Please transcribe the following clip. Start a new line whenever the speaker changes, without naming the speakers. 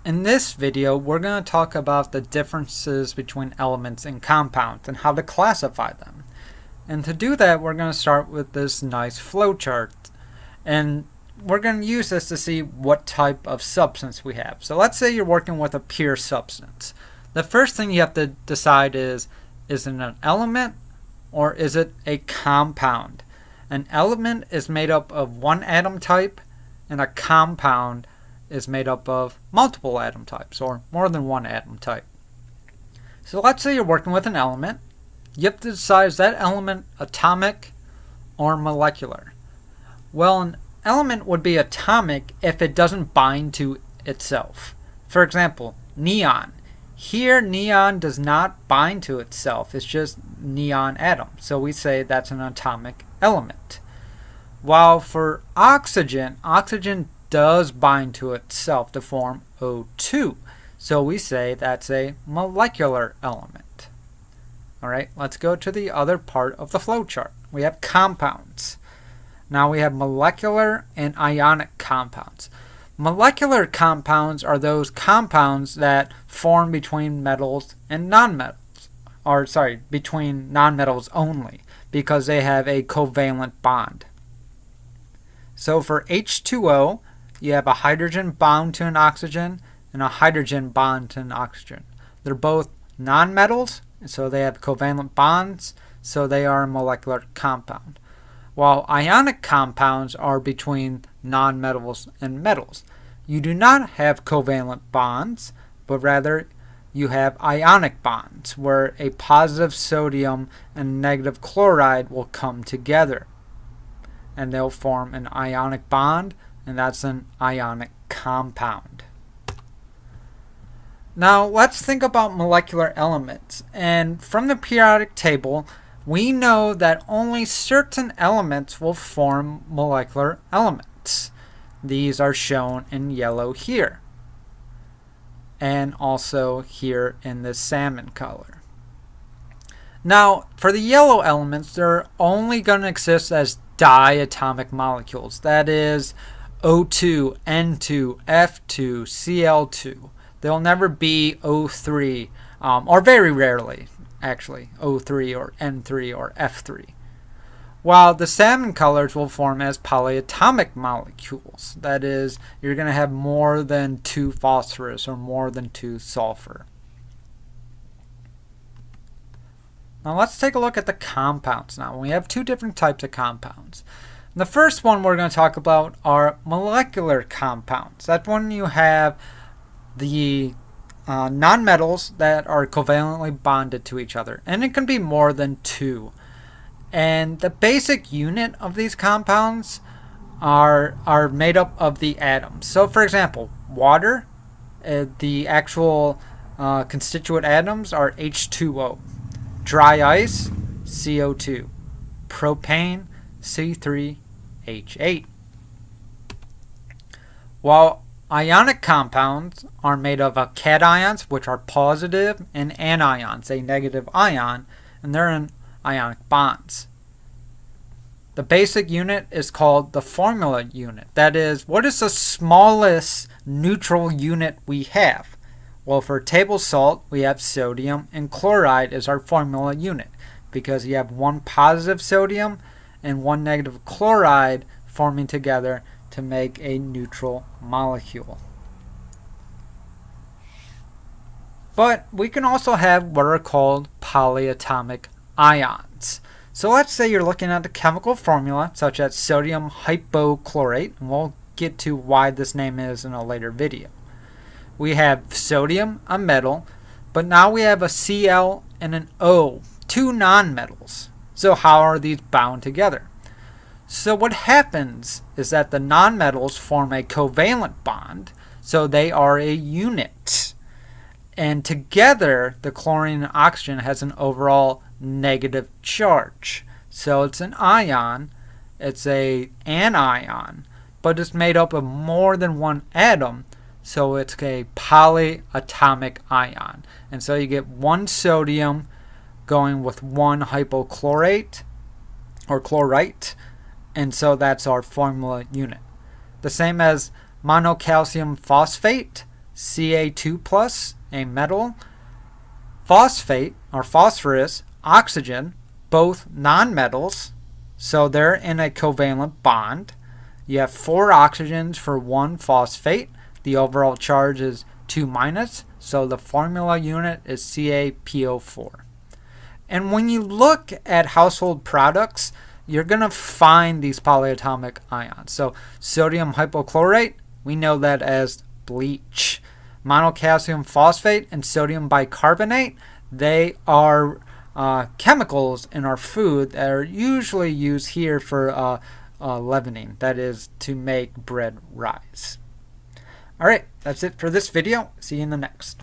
In this video, we're going to talk about the differences between elements and compounds and how to classify them. And to do that, we're going to start with this nice flowchart. And we're going to use this to see what type of substance we have. So let's say you're working with a pure substance. The first thing you have to decide is it an element or is it a compound? An element is made up of one atom type, and a compound is made up of multiple atom types, or more than one atom type. So let's say you're working with an element. You have to decide, is that element atomic or molecular? Well, an element would be atomic if it doesn't bind to itself. For example, neon. Here, neon does not bind to itself. It's just neon atom. So we say that's an atomic element. While for oxygen, oxygen does bind to itself to form O2. So we say that's a molecular element. Alright, let's go to the other part of the flowchart. We have compounds. Now we have molecular and ionic compounds. Molecular compounds are those compounds that form between metals and nonmetals. Or between nonmetals only, because they have a covalent bond. So for H2O, you have a hydrogen bound to an oxygen and a hydrogen bound to an oxygen. They're both nonmetals, so they have covalent bonds, so they are a molecular compound. While ionic compounds are between nonmetals and metals. You do not have covalent bonds, but rather you have ionic bonds, where a positive sodium and negative chloride will come together. And they'll form an ionic bond, and that's an ionic compound. Now let's think about molecular elements. And from the periodic table, we know that only certain elements will form molecular elements. These are shown in yellow here, and also here in the salmon color. Now, for the yellow elements, they're only going to exist as diatomic molecules. That is O2, N2, F2, Cl2. They'll never be O3, or very rarely, actually, O3 or N3 or F3. While the salmon colors will form as polyatomic molecules. That is, you're going to have more than 2 phosphorus or more than 2 sulfur. Now let's take a look at the compounds now. We have 2 different types of compounds. The first one we're going to talk about are molecular compounds. That's when you have the nonmetals that are covalently bonded to each other. And it can be more than 2. And the basic unit of these compounds are made up of the atoms. So for example, water, the actual constituent atoms are H2O. Dry ice, CO2. Propane, C3H8. While ionic compounds are made of cations, which are positive, and anions, a negative ion, and they're in ionic bonds. The basic unit is called the formula unit. That is, what is the smallest neutral unit we have? Well, for table salt, we have sodium, and chloride is our formula unit because you have one positive sodium and one negative chloride forming together to make a neutral molecule. But we can also have what are called polyatomic ions. So let's say you're looking at the chemical formula, such as sodium hypochlorite, and we'll get to why this name is in a later video. We have sodium, a metal, but now we have a Cl and an O, 2 nonmetals. So how are these bound together? So what happens is that the nonmetals form a covalent bond, so they are a unit. And together, the chlorine and oxygen has an overall negative charge. So it's an ion, it's an anion, but it's made up of more than one atom, so it's a polyatomic ion. And so you get one sodium going with one hypochlorite or chlorite, and so that's our formula unit. The same as monocalcium phosphate, Ca2 plus, a metal, phosphate or phosphorus, oxygen, both nonmetals, so they're in a covalent bond. You have 4 oxygens for 1 phosphate. The overall charge is 2 minus, so the formula unit is CaPO4. And when you look at household products, you're going to find these polyatomic ions. So sodium hypochlorite, we know that as bleach. Monocassium phosphate and sodium bicarbonate, they are chemicals in our food that are usually used here for leavening, that is to make bread rise. Alright, that's it for this video. See you in the next.